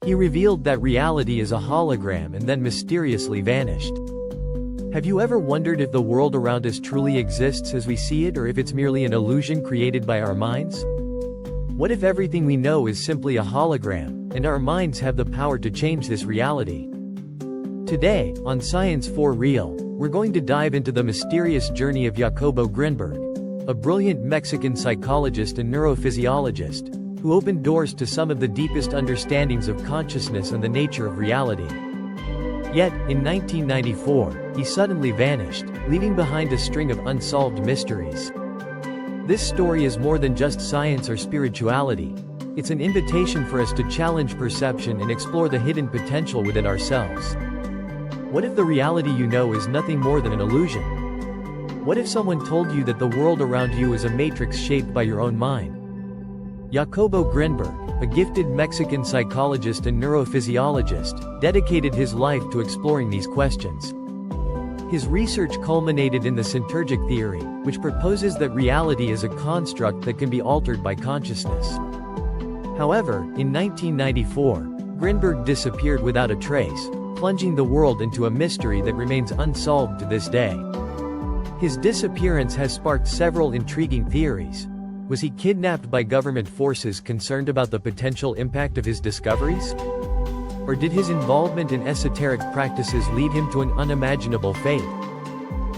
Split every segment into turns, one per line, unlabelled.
He revealed that reality is a hologram and then mysteriously vanished. Have you ever wondered if the world around us truly exists as we see it, or if it's merely an illusion created by our minds? What if everything we know is simply a hologram, and our minds have the power to change this reality? Today, on Science for Real, we're going to dive into the mysterious journey of Jacobo Grinberg, a brilliant Mexican psychologist and neurophysiologist, who opened doors to some of the deepest understandings of consciousness and the nature of reality. Yet, in 1994, he suddenly vanished, leaving behind a string of unsolved mysteries. This story is more than just science or spirituality. It's an invitation for us to challenge perception and explore the hidden potential within ourselves. What if the reality you know is nothing more than an illusion? What if someone told you that the world around you is a matrix shaped by your own mind? Jacobo Grinberg, a gifted Mexican psychologist and neurophysiologist, dedicated his life to exploring these questions. His research culminated in the Syntérgic Theory, which proposes that reality is a construct that can be altered by consciousness. However, in 1994, Grinberg disappeared without a trace, plunging the world into a mystery that remains unsolved to this day. His disappearance has sparked several intriguing theories. Was he kidnapped by government forces concerned about the potential impact of his discoveries? Or did his involvement in esoteric practices lead him to an unimaginable fate?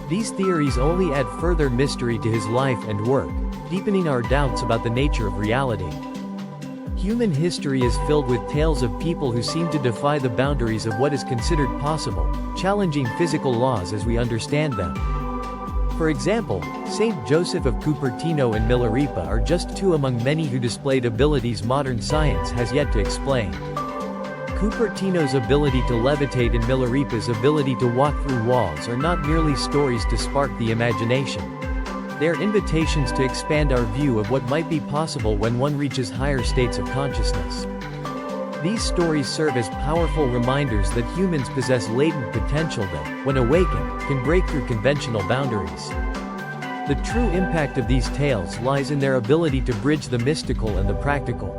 These theories only add further mystery to his life and work, deepening our doubts about the nature of reality. Human history is filled with tales of people who seem to defy the boundaries of what is considered possible, challenging physical laws as we understand them. For example, Saint Joseph of Cupertino and Milarepa are just two among many who displayed abilities modern science has yet to explain. Cupertino's ability to levitate and Milarepa's ability to walk through walls are not merely stories to spark the imagination. They are invitations to expand our view of what might be possible when one reaches higher states of consciousness. These stories serve as powerful reminders that humans possess latent potential that, when awakened, can break through conventional boundaries. The true impact of these tales lies in their ability to bridge the mystical and the practical.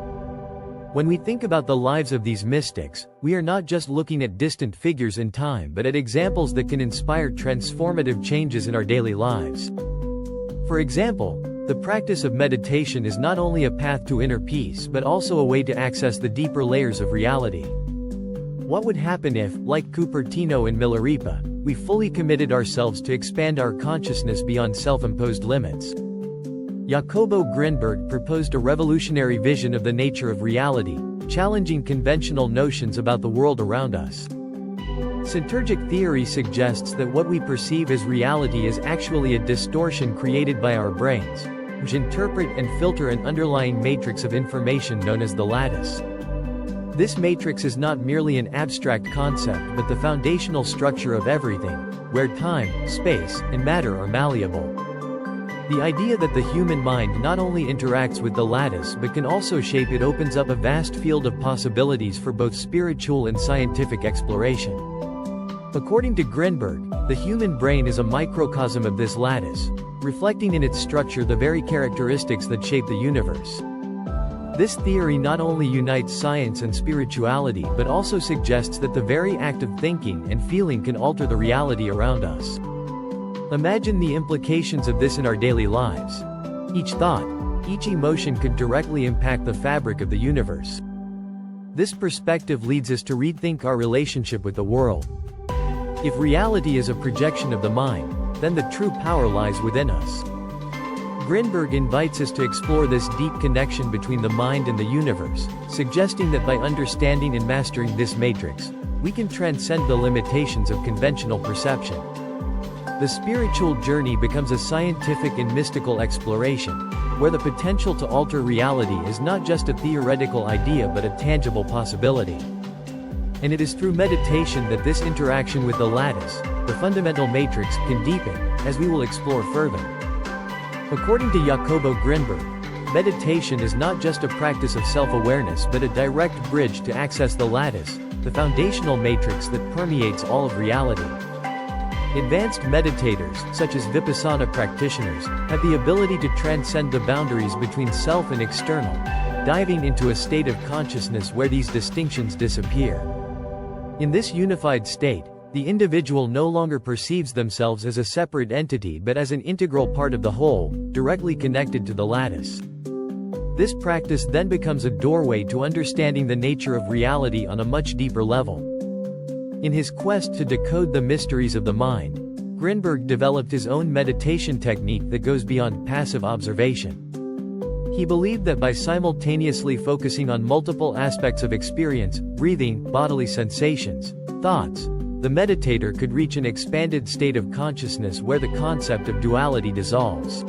When we think about the lives of these mystics, we are not just looking at distant figures in time but at examples that can inspire transformative changes in our daily lives. For example, the practice of meditation is not only a path to inner peace but also a way to access the deeper layers of reality. What would happen if, like Cupertino and Milarepa, we fully committed ourselves to expand our consciousness beyond self-imposed limits? Jacobo Grinberg proposed a revolutionary vision of the nature of reality, challenging conventional notions about the world around us. Syntérgic theory suggests that what we perceive as reality is actually a distortion created by our brains, which interpret and filter an underlying matrix of information known as the lattice. This matrix is not merely an abstract concept but the foundational structure of everything, where time, space, and matter are malleable. The idea that the human mind not only interacts with the lattice but can also shape it opens up a vast field of possibilities for both spiritual and scientific exploration. According to Grinberg, the human brain is a microcosm of this lattice, reflecting in its structure the very characteristics that shape the universe. This theory not only unites science and spirituality but also suggests that the very act of thinking and feeling can alter the reality around us. Imagine the implications of this in our daily lives. Each thought, each emotion could directly impact the fabric of the universe. This perspective leads us to rethink our relationship with the world. If reality is a projection of the mind, then the true power lies within us. Grinberg invites us to explore this deep connection between the mind and the universe, suggesting that by understanding and mastering this matrix, we can transcend the limitations of conventional perception. The spiritual journey becomes a scientific and mystical exploration, where the potential to alter reality is not just a theoretical idea but a tangible possibility. And it is through meditation that this interaction with the lattice, the fundamental matrix, can deepen, as we will explore further. According to Jacobo Grinberg, meditation is not just a practice of self-awareness but a direct bridge to access the lattice, the foundational matrix that permeates all of reality. Advanced meditators, such as Vipassana practitioners, have the ability to transcend the boundaries between self and external, diving into a state of consciousness where these distinctions disappear. In this unified state, the individual no longer perceives themselves as a separate entity but as an integral part of the whole, directly connected to the lattice. This practice then becomes a doorway to understanding the nature of reality on a much deeper level. In his quest to decode the mysteries of the mind, Grinberg developed his own meditation technique that goes beyond passive observation. He believed that by simultaneously focusing on multiple aspects of experience, breathing, bodily sensations, thoughts, the meditator could reach an expanded state of consciousness where the concept of duality dissolves.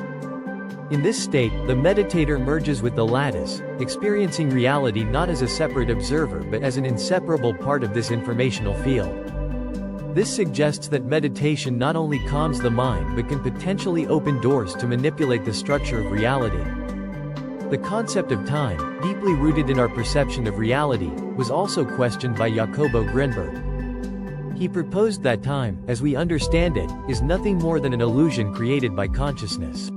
In this state, the meditator merges with the lattice, experiencing reality not as a separate observer but as an inseparable part of this informational field. This suggests that meditation not only calms the mind but can potentially open doors to manipulate the structure of reality. The concept of time, deeply rooted in our perception of reality, was also questioned by Jacobo Grinberg. He proposed that time, as we understand it, is nothing more than an illusion created by consciousness.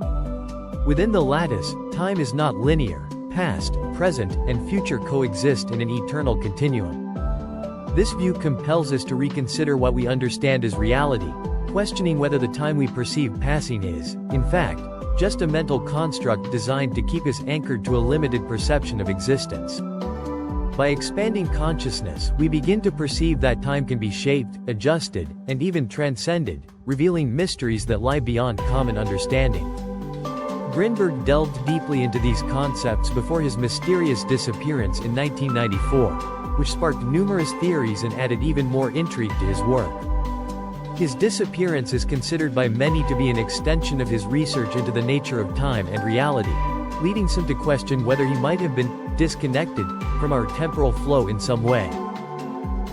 Within the lattice, time is not linear. Past, present, and future coexist in an eternal continuum. This view compels us to reconsider what we understand as reality, questioning whether the time we perceive passing is, in fact, just a mental construct designed to keep us anchored to a limited perception of existence. By expanding consciousness, we begin to perceive that time can be shaped, adjusted, and even transcended, revealing mysteries that lie beyond common understanding. Grinberg delved deeply into these concepts before his mysterious disappearance in 1994, which sparked numerous theories and added even more intrigue to his work. His disappearance is considered by many to be an extension of his research into the nature of time and reality, leading some to question whether he might have been disconnected from our temporal flow in some way.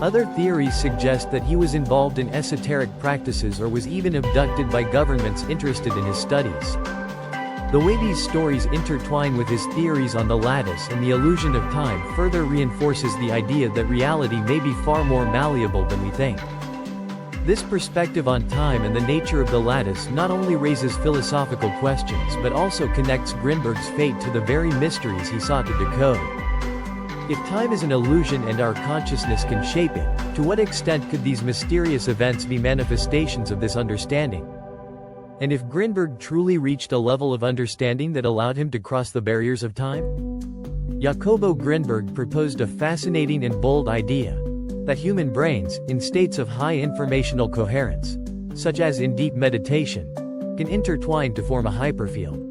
Other theories suggest that he was involved in esoteric practices or was even abducted by governments interested in his studies. The way these stories intertwine with his theories on the lattice and the illusion of time further reinforces the idea that reality may be far more malleable than we think. This perspective on time and the nature of the lattice not only raises philosophical questions but also connects Grinberg's fate to the very mysteries he sought to decode. If time is an illusion and our consciousness can shape it, to what extent could these mysterious events be manifestations of this understanding? And if Grinberg truly reached a level of understanding that allowed him to cross the barriers of time? Jacobo Grinberg proposed a fascinating and bold idea: that human brains, in states of high informational coherence, such as in deep meditation, can intertwine to form a hyperfield.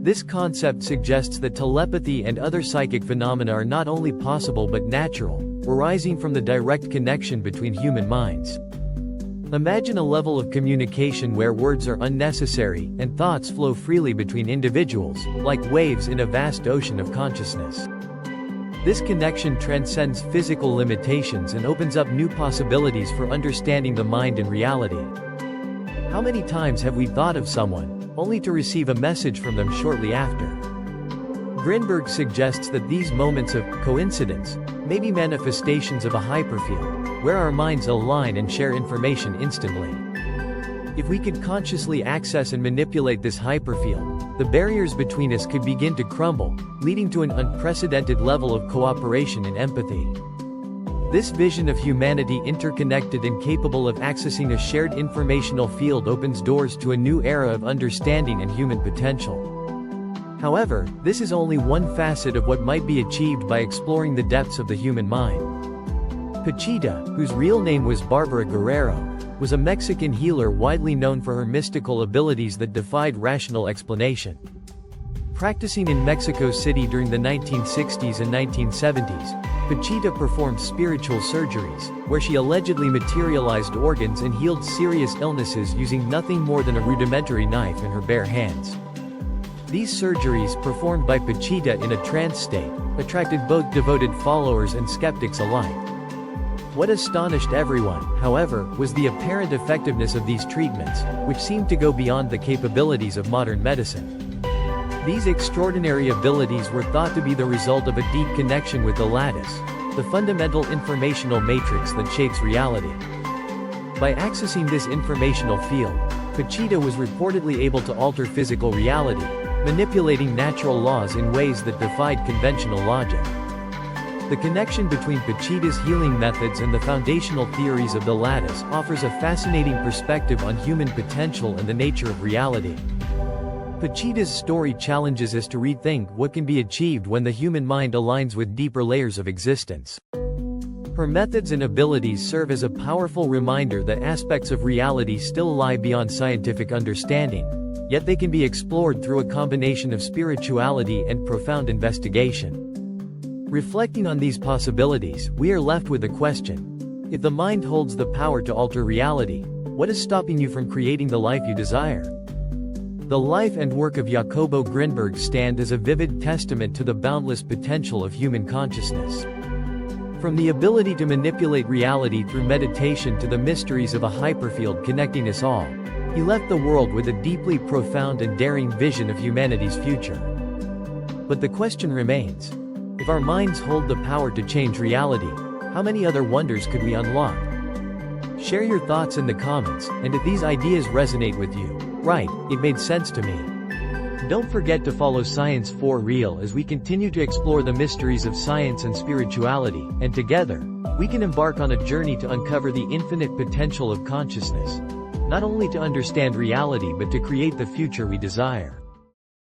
This concept suggests that telepathy and other psychic phenomena are not only possible but natural, arising from the direct connection between human minds. Imagine a level of communication where words are unnecessary, and thoughts flow freely between individuals, like waves in a vast ocean of consciousness. This connection transcends physical limitations and opens up new possibilities for understanding the mind and reality. How many times have we thought of someone, only to receive a message from them shortly after? Grinberg suggests that these moments of coincidence may be manifestations of a hyperfield, where our minds align and share information instantly. If we could consciously access and manipulate this hyperfield, the barriers between us could begin to crumble, leading to an unprecedented level of cooperation and empathy. This vision of humanity interconnected and capable of accessing a shared informational field opens doors to a new era of understanding and human potential. However, this is only one facet of what might be achieved by exploring the depths of the human mind. Pachita, whose real name was Barbara Guerrero, was a Mexican healer widely known for her mystical abilities that defied rational explanation. Practicing in Mexico City during the 1960s and 1970s, Pachita performed spiritual surgeries, where she allegedly materialized organs and healed serious illnesses using nothing more than a rudimentary knife in her bare hands. These surgeries, performed by Pachita in a trance state, attracted both devoted followers and skeptics alike. What astonished everyone, however, was the apparent effectiveness of these treatments, which seemed to go beyond the capabilities of modern medicine. These extraordinary abilities were thought to be the result of a deep connection with the lattice, the fundamental informational matrix that shapes reality. By accessing this informational field, Pachita was reportedly able to alter physical reality, manipulating natural laws in ways that defied conventional logic. The connection between Pacida's healing methods and the foundational theories of the lattice offers a fascinating perspective on human potential and the nature of reality. Pacida's story challenges us to rethink what can be achieved when the human mind aligns with deeper layers of existence. Her methods and abilities serve as a powerful reminder that aspects of reality still lie beyond scientific understanding, yet they can be explored through a combination of spirituality and profound investigation. Reflecting on these possibilities, we are left with the question: if the mind holds the power to alter reality, what is stopping you from creating the life you desire? The life and work of Jacobo Grinberg stand as a vivid testament to the boundless potential of human consciousness. From the ability to manipulate reality through meditation to the mysteries of a hyperfield connecting us all, he left the world with a deeply profound and daring vision of humanity's future. But the question remains: if our minds hold the power to change reality, how many other wonders could we unlock? Share your thoughts in the comments, and if these ideas resonate with you, right, it made sense to me. Don't forget to follow Science for Real as we continue to explore the mysteries of science and spirituality, and together, we can embark on a journey to uncover the infinite potential of consciousness, not only to understand reality but to create the future we desire.